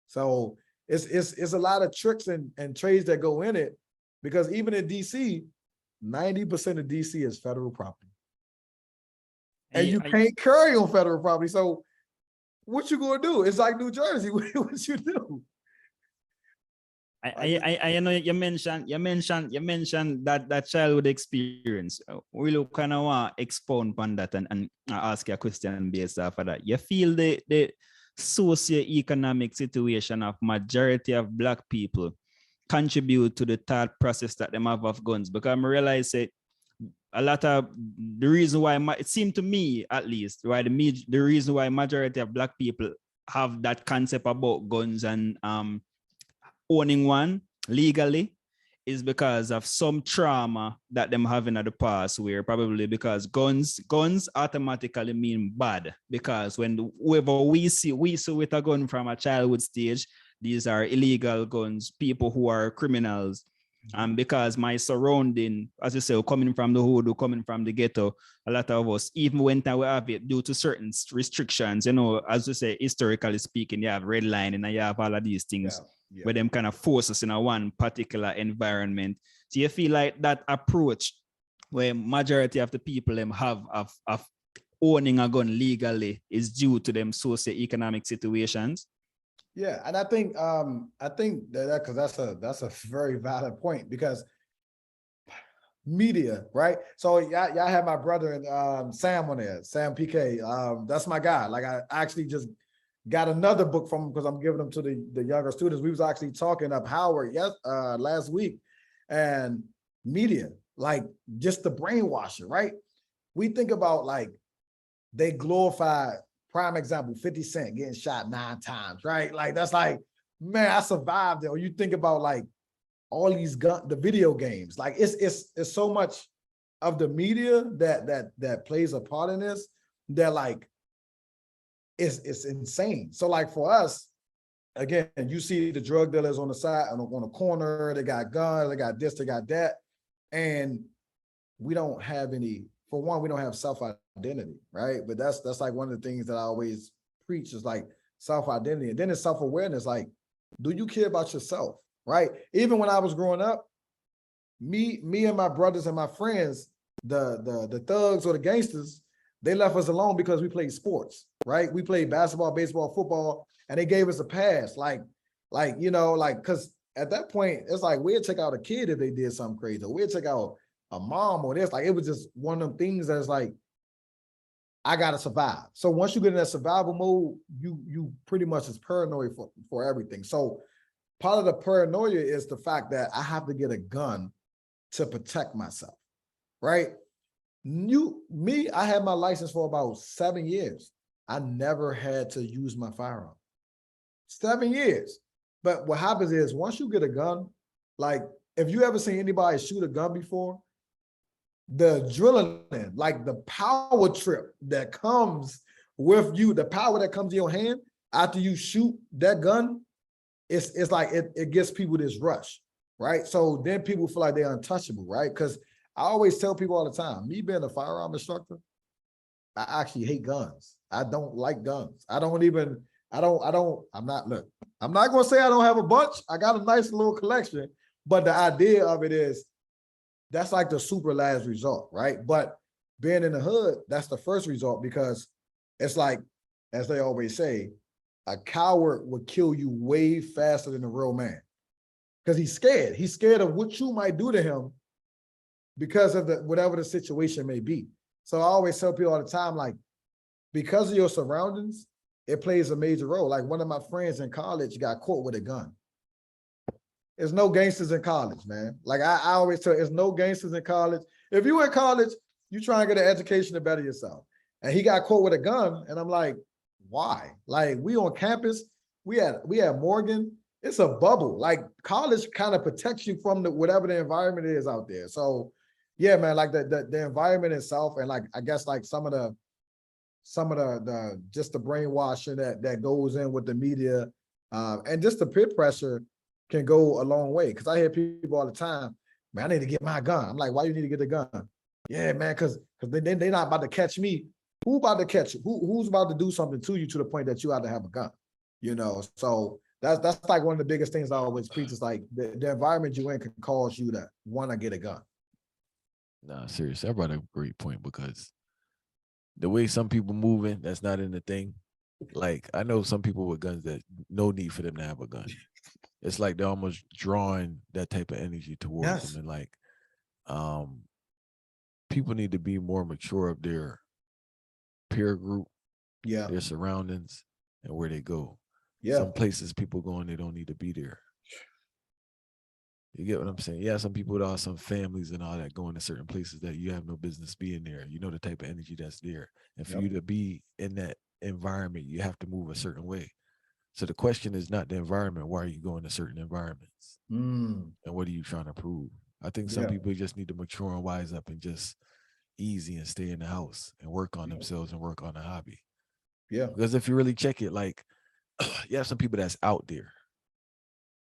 So it's a lot of tricks and trades that go in it, because even in DC, 90% of DC is federal property. And you can't carry on federal property. So what you gonna do? It's like New Jersey. What you do? I know you mentioned that childhood experience. We look kind of want to expound on that and ask you a question based off of that. You feel the socio-economic situation of majority of black people contribute to the thought process that them have of guns? Because I realize that a lot of the reason why it seemed to me, at least, right, the reason why majority of black people have that concept about guns and owning one legally is because of some trauma that them having at the past, where probably because guns automatically mean bad, because when whoever we see with a gun from a childhood stage, these are illegal guns, people who are criminals. And because my surrounding, as you say, coming from the hood, coming from the ghetto, a lot of us, even when we have it due to certain restrictions, you know, as you say, historically speaking, you have red line and you have all of these things where them kind of force us in a one particular environment. So you feel like that approach where majority of the people them have of owning a gun legally is due to them socioeconomic situations? Yeah, and I think that because that's a very valid point, because media, right? So y'all have my brother and Sam on there, Sam PK. That's my guy. Like I actually just got another book from him because I'm giving them to the younger students. We was actually talking up Howard last week, and media, like just the brainwashing, right? We think about like they glorify, prime example, 50 Cent getting shot 9 times, right? Like that's like, man, I survived it. Or you think about like all these the video games, like it's so much of the media that plays a part in this that like it's insane. So like for us, again, you see the drug dealers on the side, on the corner, they got guns, they got this, they got that, and we don't have any. For one, we don't have self-identity, right? But that's like one of the things that I always preach is like self-identity. And then it's self-awareness. Like, do you care about yourself? Right? Even when I was growing up, me and my brothers and my friends, the thugs or the gangsters, they left us alone because we played sports, right? We played basketball, baseball, football, and they gave us a pass. Like, you know, like, because at that point, it's like we'd take out a kid if they did something crazy. Or we'd take out a mom or this. Like, it was just one of them things that's like, I gotta survive. So once you get in that survival mode, you pretty much is paranoid for everything. So part of the paranoia is the fact that I have to get a gun to protect myself, right? I had my license for about 7 years. I never had to use my firearm. 7 years. But what happens is once you get a gun, like if you ever seen anybody shoot a gun before, the adrenaline, like the power trip that comes with you, the power that comes in your hand after you shoot that gun, it's like it gives people this rush, right? So then people feel like they're untouchable, right? Because I always tell people all the time, me being a firearm instructor, I actually hate guns. I don't like guns. I'm not gonna say I don't have a bunch. I got a nice little collection, but the idea of it is that's like the super last resort, right? But being in the hood, that's the first resort because it's like, as they always say, a coward would kill you way faster than a real man because he's scared. He's scared of what you might do to him because of whatever the situation may be. So I always tell people all the time, like, because of your surroundings, it plays a major role. Like one of my friends in college got caught with a gun. There's no gangsters in college, man. Like I always tell, there's no gangsters in college. If you in college, you try and get an education to better yourself. And he got caught with a gun, and I'm like, why? Like we on campus, we had Morgan. It's a bubble. Like college kind of protects you from whatever the environment is out there. So yeah, man, like the environment itself, and like I guess like some of the just the brainwashing that goes in with the media, and just the peer pressure can go a long way. Cause I hear people all the time, man, I need to get my gun. I'm like, why you need to get a gun? Yeah, man, cause they're not about to catch me. Who about to catch you? Who's about to do something to you to the point that you have to have a gun? You know, so that's like one of the biggest things I always preach is like the environment you in can cause you to want to get a gun. No, seriously, I brought a great point because the way some people moving, that's not in the thing. Like I know some people with guns that no need for them to have a gun. It's like they're almost drawing that type of energy towards them. And like people need to be more mature of their peer group, their surroundings, and where they go. Some places people going, they don't need to be there. You get what I'm saying? Yeah, some people with some families and all that going to certain places that you have no business being there. You know the type of energy that's there. And for you to be in that environment, you have to move a certain way. So the question is not the environment. Why are you going to certain environments? And what are you trying to prove? I think some people just need to mature and wise up and just easy and stay in the house and work on themselves and work on a hobby. Yeah. Because if you really check it, like you have some people that's out there.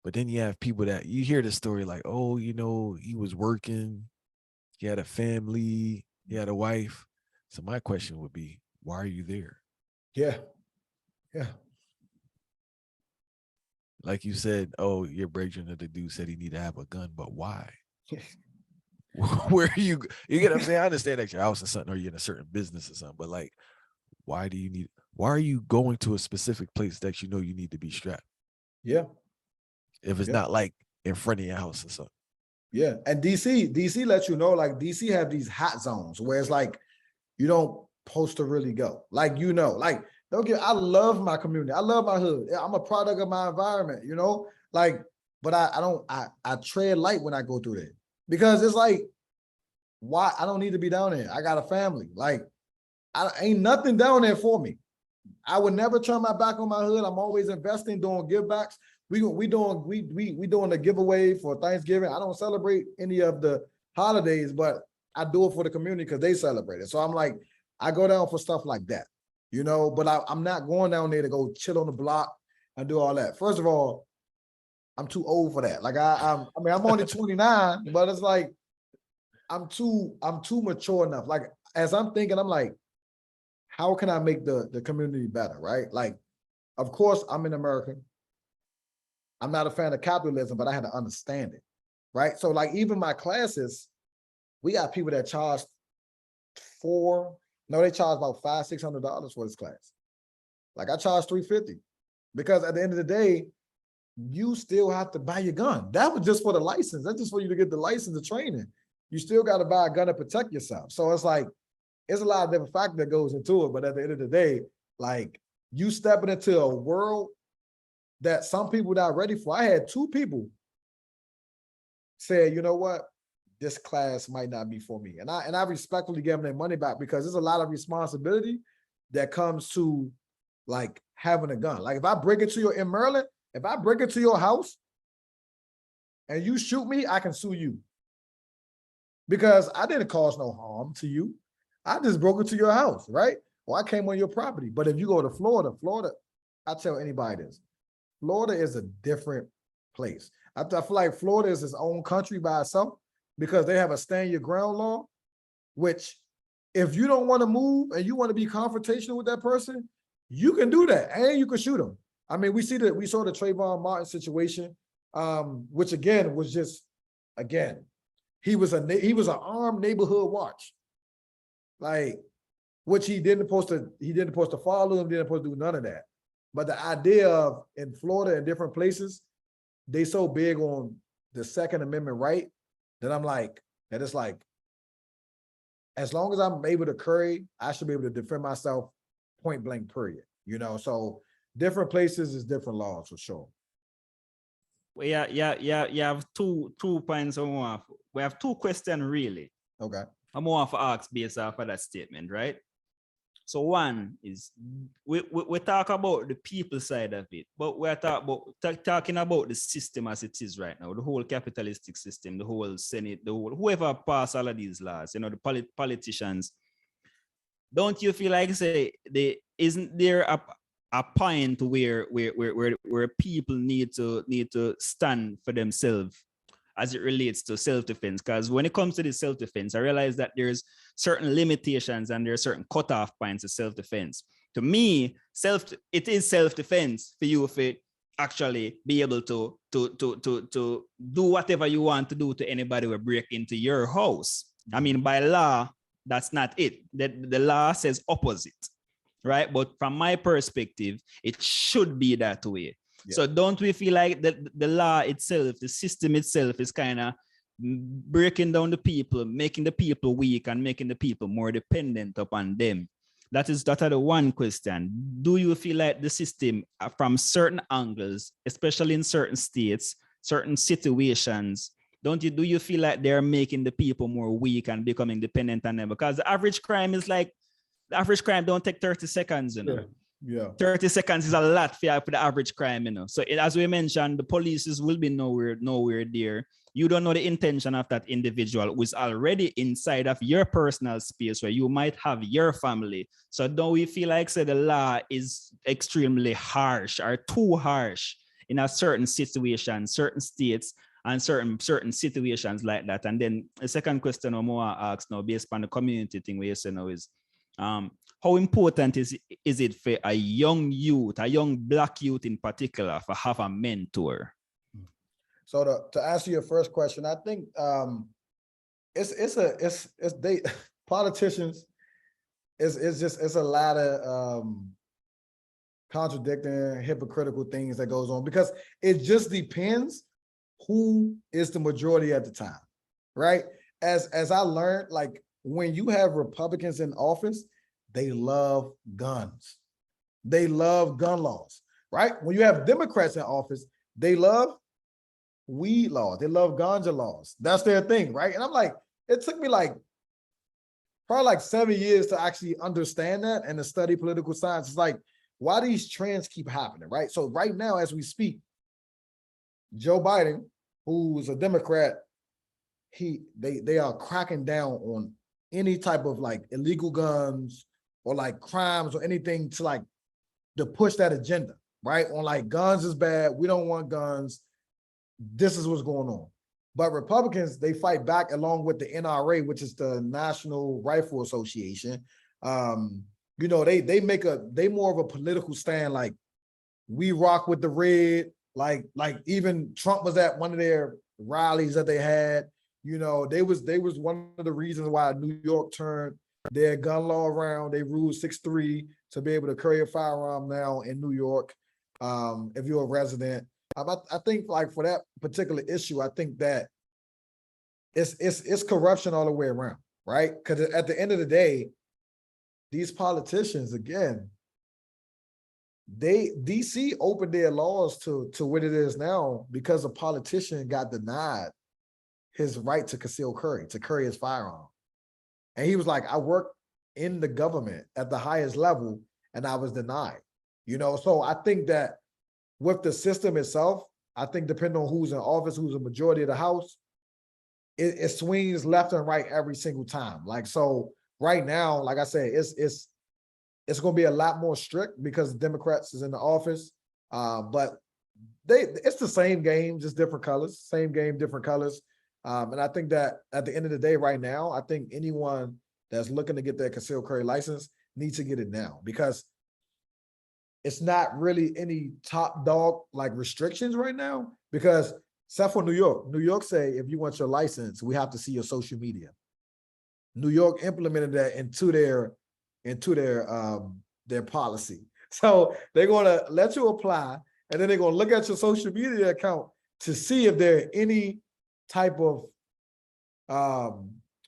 But then you have people that you hear the story like, oh, you know, he was working, he had a family, he had a wife. So my question would be, why are you there? Yeah. Like you said, oh, your brethren of the dude said he need to have a gun, but why? Where are you get what I'm saying? I understand that your house or something, or you're in a certain business or something, but like, why are you going to a specific place that you know you need to be strapped? Yeah. If it's not like in front of your house or something. Yeah. And DC lets you know, like DC have these hot zones where it's like you don't supposed to really go. Like, you know, like I love my community. I love my hood. I'm a product of my environment, you know, like, but I tread light when I go through there because it's like, why? I don't need to be down there. I got a family. Like, ain't nothing down there for me. I would never turn my back on my hood. I'm always investing, doing give backs. We doing the giveaway for Thanksgiving. I don't celebrate any of the holidays, but I do it for the community because they celebrate it. So I'm like, I go down for stuff like that, you know, but I'm not going down there to go chill on the block and do all that. First of all, I'm too old for that. Like I mean, I'm only 29, but it's like, I'm too mature enough. Like, as I'm thinking, I'm like, how can I make the community better, right? Like, of course, I'm an American. I'm not a fan of capitalism, but I had to understand it, right? So like even my classes, we got people that charge they charge about $500-600 for this class. Like I charge $350 because at the end of the day, you still have to buy your gun. That was just for the license. That's just for you to get the license of training. You still got to buy a gun to protect yourself. So it's like, it's a lot of different factors that goes into it. But at the end of the day, like you stepping into a world that some people not ready for. I had 2 people say, you know what, this class might not be for me. And I respectfully give them their money back because there's a lot of responsibility that comes to like having a gun. Like if I break into in Maryland, if I break into your house and you shoot me, I can sue you. Because I didn't cause no harm to you. I just broke into your house, right? Or I came on your property. But if you go to Florida, I tell anybody this, Florida is a different place. I feel like Florida is its own country by itself because they have a stand your ground law, which if you don't want to move and you want to be confrontational with that person, you can do that and you can shoot them. I mean, we saw the Trayvon Martin situation, which again was just, he was an armed neighborhood watch, like which he didn't supposed to follow him, didn't supposed to do none of that. But the idea of in Florida and different places, they so big on the Second Amendment right that it's like, as long as I'm able to carry, I should be able to defend myself point blank, period. You know, so different places is different laws for sure. Well, you have two points. We have 2 questions really. Okay. I'm more to ask based off of that statement, right? So one is we talk about the people side of it, but we're talking about the system as it is right now, the whole capitalistic system, the whole Senate, whoever passed all of these laws, you know, the politicians. Don't you feel like isn't there a point where people need to stand for themselves as it relates to self-defense? Because when it comes to this self-defense, I realize that there's certain limitations and there are certain cutoff points of self-defense. To me, it is self-defense for you to actually be able to do whatever you want to do to anybody who break into your house. I mean, by law, that's not it. The law says opposite, right? But from my perspective, it should be that way. Yeah. So don't we feel like the law itself, the system itself is kind of breaking down the people, making the people weak and making the people more dependent upon them? That is the one question. Do you feel like the system from certain angles, especially in certain states, certain situations, do you feel like they're making the people more weak and becoming dependent on them? Because the average crime don't take 30 seconds, you know. Yeah. 30 seconds is a lot for the average crime, you know. So as we mentioned, the police will be nowhere there. You don't know the intention of that individual who is already inside of your personal space where you might have your family. So don't we feel like the law is extremely harsh or too harsh in a certain situation, certain states, and certain situations like that? And then the second question I'm more asked now, based on the community thing we say now, is how important is it for a young Black youth in particular, to have a mentor? So to answer your first question, I think politicians it's a lot of contradicting, hypocritical things that goes on, because it just depends who is the majority at the time, right? As I learned, like when you have Republicans in office, they love guns. They love gun laws, right? When you have Democrats in office, they love weed laws. They love ganja laws. That's their thing, right? And I'm like, it took me probably 7 years to actually understand that and to study political science. It's like, why these trends keep happening, right? So right now, as we speak, Joe Biden, who's a Democrat, they are cracking down on any type of illegal guns or crimes or anything to push that agenda, right? On guns is bad. We don't want guns. This is what's going on. But Republicans, they fight back along with the NRA, which is the National Rifle Association. you know, they more of a political stand, like we rock with the red, like even Trump was at one of their rallies that they had. You know, they was one of the reasons why New York turned their gun law around. They ruled 6-3 to be able to carry a firearm now in New York, if you're a resident. I think like for that particular issue, I think that it's corruption all the way around, right? Because at the end of the day, these politicians, again, DC opened their laws to what it is now because a politician got denied his right to carry his firearm. And he was like, I work in the government at the highest level and I was denied, you know? So I think that with the system itself, I think depending on who's in office, who's a majority of the House, it swings left and right every single time. Like, so right now, like I said, it's going to be a lot more strict because Democrats is in the office, but it's the same game, just different colors, same game, different colors. And I think that at the end of the day, right now, I think anyone that's looking to get their concealed carry license needs to get it now, because it's not really any top dog like restrictions right now, because except for New York say, if you want your license, we have to see your social media. New York implemented that into their policy. So they're going to let you apply, and then they're going to look at your social media account to see if there are any type of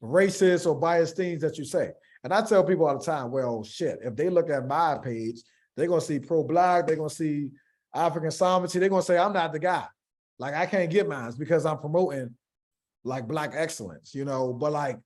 racist or biased things that you say. And I tell people all the time, well, shit, if they look at my page, they're going to see pro-black, they're going to see African sovereignty, they're going to say, I'm not the guy. Like, I can't get mine because I'm promoting like Black excellence, you know, but like,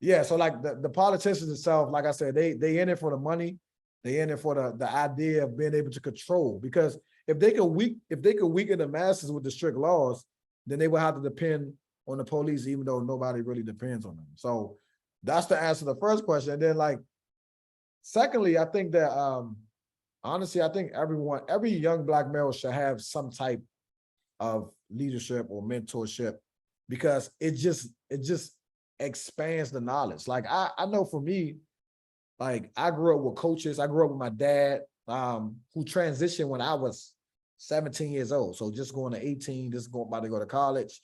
yeah, so like the politicians itself, like I said, they in it for the money, they in it for the idea of being able to control, because if they could weaken the masses with the strict laws, then they will have to depend on the police, even though nobody really depends on them. So that's the answer to the first question. And then like, secondly, I think that, honestly, I think every young Black male should have some type of leadership or mentorship, because it just expands the knowledge. Like I know for me, like I grew up with coaches. I grew up with my dad, who transitioned when I was 17 years old. So just going to 18, about to go to college.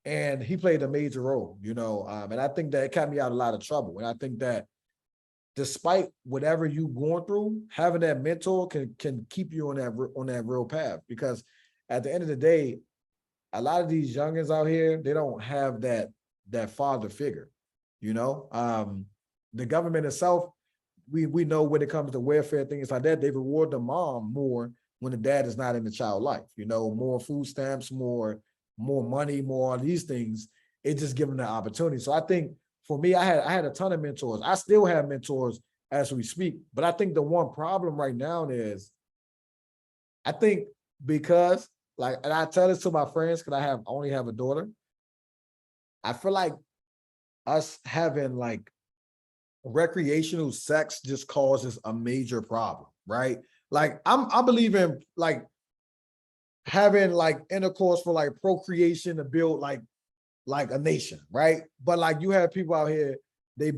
And he played a major role, you know, and I think that it kept me out of a lot of trouble. And I think that despite whatever you going through, having that mentor can keep you on that real path, because at the end of the day, a lot of these youngins out here, they don't have that father figure, you know. The government itself, we know when it comes to welfare, things like that, they reward the mom more when the dad is not in the child life, you know, more food stamps, more money, more of these things. It just gives them the opportunity. So I think for me, I had a ton of mentors. I still have mentors as we speak, but I think the one problem right now is, I think because like, and I tell this to my friends because I only have a daughter, I feel like us having like recreational sex just causes a major problem, right? Like I believe in like having like intercourse for like procreation to build like a nation, right? But like you have people out here, they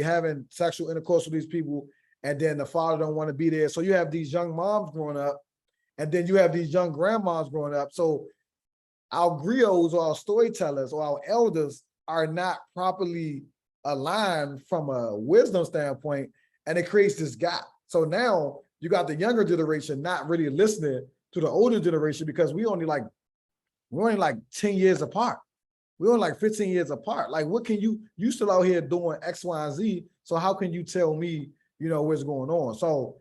having sexual intercourse with these people, and then the father don't want to be there. So you have these young moms growing up, and then you have these young grandmas growing up. So our griots or our storytellers or our elders are not properly aligned from a wisdom standpoint, and it creates this gap. So now you got the younger generation not really listening to the older generation, because we're only like 10 years apart. We're only like 15 years apart. Like, what can you still out here doing X, Y, and Z? So how can you tell me, you know, what's going on? So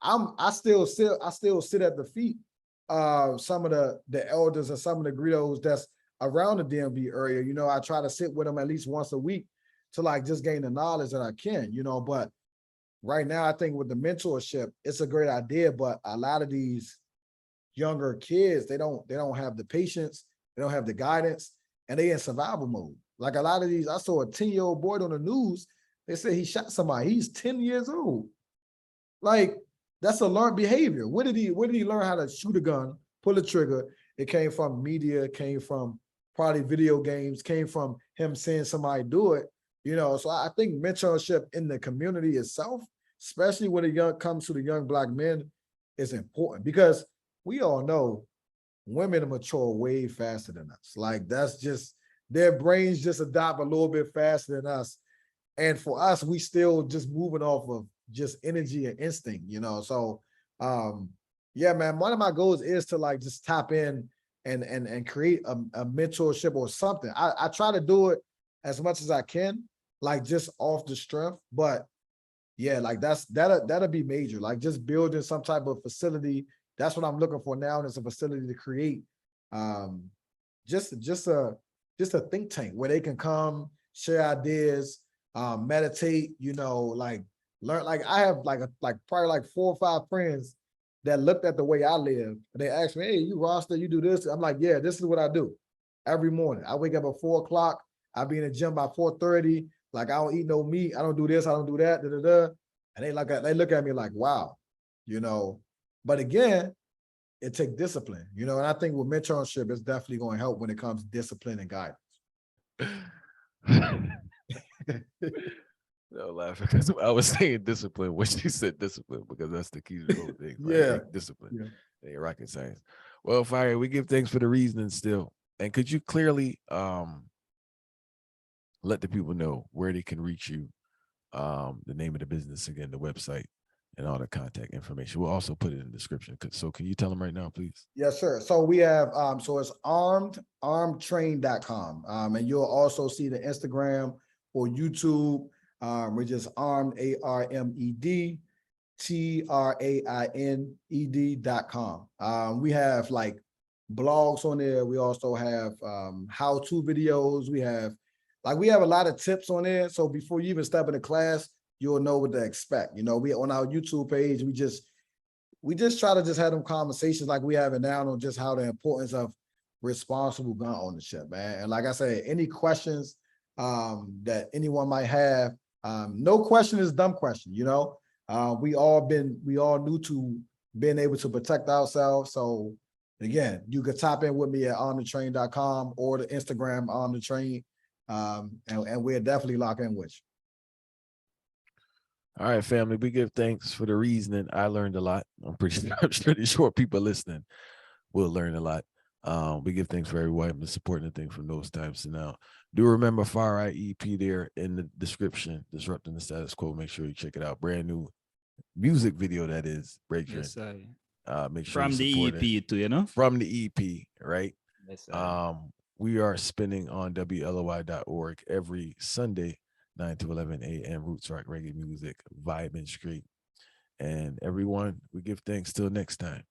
I still sit at the feet of some of the elders and some of the griots that's around the DMV area. You know, I try to sit with them at least once a week to like just gain the knowledge that I can, you know. But right now, I think with the mentorship, it's a great idea, but a lot of these younger kids, they don't have the patience, they don't have the guidance, and they in survival mode. Like a lot of these, I saw a 10-year-old boy on the news, they said he shot somebody. He's 10 years old. Like, that's a learned behavior. Where did he learn how to shoot a gun, pull a trigger? It came from media, it came from probably video games, came from him seeing somebody do it. You know, so I think mentorship in the community itself, especially when it comes to the young Black men, is important because we all know women mature way faster than us. Like that's just their brains just adopt a little bit faster than us. And for us, we still just moving off of just energy and instinct, you know. So yeah, man, one of my goals is to like just tap in and create a mentorship or something. I try to do it as much as I can, like just off the strength. But yeah, like that'll be major. Like just building some type of facility. That's what I'm looking for now. Is a facility to create just a think tank where they can come, share ideas, meditate, you know, like learn. Like I have like probably like 4 or 5 friends that looked at the way I live and they asked me, hey, you roster, you do this. I'm like, yeah, this is what I do every morning. I wake up at 4 o'clock. I be in the gym by 4:30. Like I don't eat no meat. I don't do this. I don't do that. Da, da, da. And they look at me like, wow, you know. But again, it takes discipline, you know. And I think with mentorship, it's definitely going to help when it comes to discipline and guidance. No, laughing because I was saying discipline when she said discipline because that's the key to the whole thing. Right? Yeah. Like discipline. Yeah. Hey, rocket science. Well, Fire, we give thanks for the reasoning still. And could you clearly let the people know where they can reach you, the name of the business again, the website, and all the contact information. We'll also put it in the description. So can you tell them right now, please? Yes, sir. So we have so it's armedtrained.com. And you'll also see the Instagram or YouTube. We're just armed ARMED we have like blogs on there. We also have how-to videos. We have a lot of tips on there. So before you even step into class, you'll know what to expect. You know, we on our YouTube page, we just try to just have them conversations like we have it now on just how the importance of responsible gun ownership, man. And like I said, any questions that anyone might have, no question is a dumb question, you know. We all new to being able to protect ourselves. So again, you can tap in with me at armedtrained.com or the Instagram armedtrained, and we'll definitely lock in with you. All right, family, we give thanks for the reasoning. I learned a lot. I'm pretty sure people listening will learn a lot. We give thanks for everyone supporting the thing from those times to now. Do remember Fire EP there in the description, Disrupting the Status Quo. Make sure you check it out. Brand new music video that is breaking. Yes, sir. Make sure from the EP too, you know? From the EP, right? Yes, sir. We are spinning on WLOI.org every Sunday, 9 to 11 a.m. Roots Rock Reggae music, vibing straight. And everyone, we give thanks till next time.